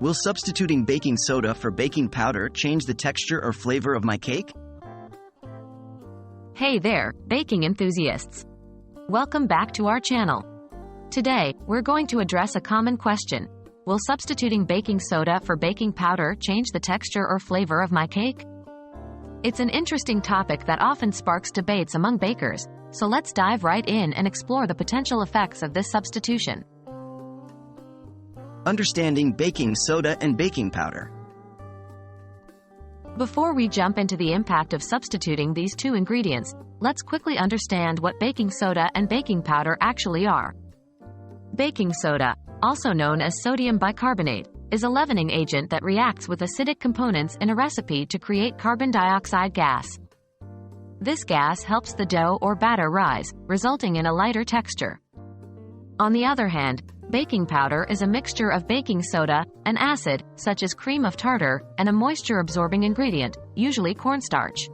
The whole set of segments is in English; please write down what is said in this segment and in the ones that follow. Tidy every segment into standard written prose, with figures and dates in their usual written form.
Will substituting baking soda for baking powder change the texture or flavor of my cake? Hey there, baking enthusiasts! Welcome back to our channel. Today, we're going to address a common question. Will substituting baking soda for baking powder change the texture or flavor of my cake? It's an interesting topic that often sparks debates among bakers, so let's dive right in and explore the potential effects of this substitution. Understanding baking soda and baking powder. Before we jump into the impact of substituting these two ingredients, let's quickly understand what baking soda and baking powder actually are. Baking soda, also known as sodium bicarbonate, is a leavening agent that reacts with acidic components in a recipe to create carbon dioxide gas. This gas helps the dough or batter rise, resulting in a lighter texture. On the other hand, baking powder is a mixture of baking soda, an acid, such as cream of tartar, and a moisture-absorbing ingredient, usually cornstarch.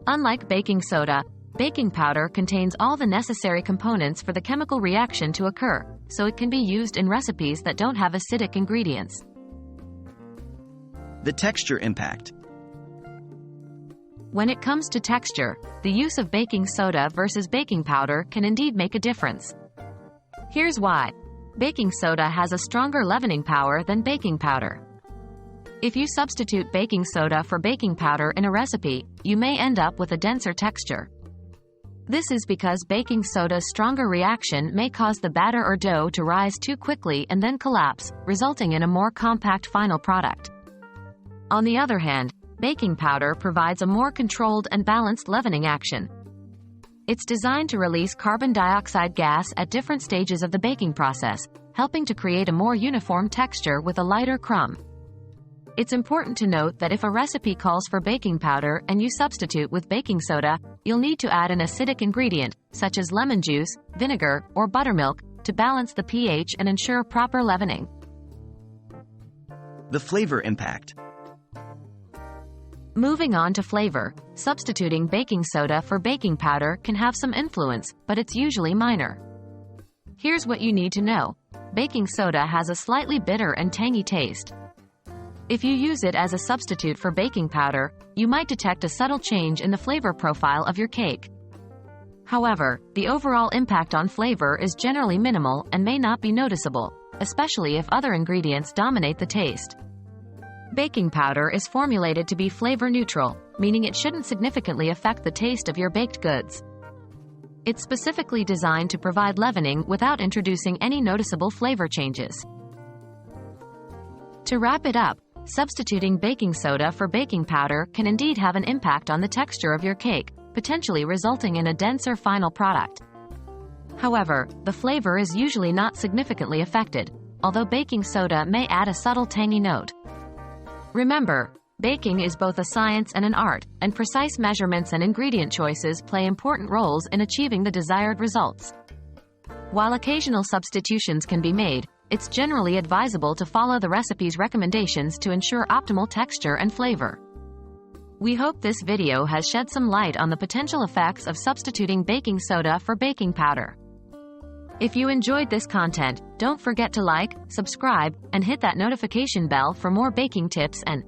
Unlike baking soda, baking powder contains all the necessary components for the chemical reaction to occur, so it can be used in recipes that don't have acidic ingredients. The texture impact. When it comes to texture, the use of baking soda versus baking powder can indeed make a difference. Here's why. Baking soda has a stronger leavening power than baking powder. If you substitute baking soda for baking powder in a recipe, you may end up with a denser texture. This is because baking soda's stronger reaction may cause the batter or dough to rise too quickly and then collapse, resulting in a more compact final product. On the other hand, baking powder provides a more controlled and balanced leavening action. It's designed to release carbon dioxide gas at different stages of the baking process, helping to create a more uniform texture with a lighter crumb. It's important to note that if a recipe calls for baking powder and you substitute with baking soda, you'll need to add an acidic ingredient, such as lemon juice, vinegar, or buttermilk, to balance the pH and ensure proper leavening. The flavor impact. Moving on to flavor, substituting baking soda for baking powder can have some influence, but it's usually minor. Here's what you need to know. Baking soda has a slightly bitter and tangy taste. If you use it as a substitute for baking powder, you might detect a subtle change in the flavor profile of your cake. However, the overall impact on flavor is generally minimal and may not be noticeable, especially if other ingredients dominate the taste. Baking powder is formulated to be flavor neutral, meaning it shouldn't significantly affect the taste of your baked goods. It's specifically designed to provide leavening without introducing any noticeable flavor changes. To wrap it up, substituting baking soda for baking powder can indeed have an impact on the texture of your cake, potentially resulting in a denser final product. However, the flavor is usually not significantly affected, although baking soda may add a subtle tangy note. Remember, baking is both a science and an art, and precise measurements and ingredient choices play important roles in achieving the desired results. While occasional substitutions can be made, it's generally advisable to follow the recipe's recommendations to ensure optimal texture and flavor. We hope this video has shed some light on the potential effects of substituting baking soda for baking powder. If you enjoyed this content, don't forget to like, subscribe, and hit that notification bell for more baking tips and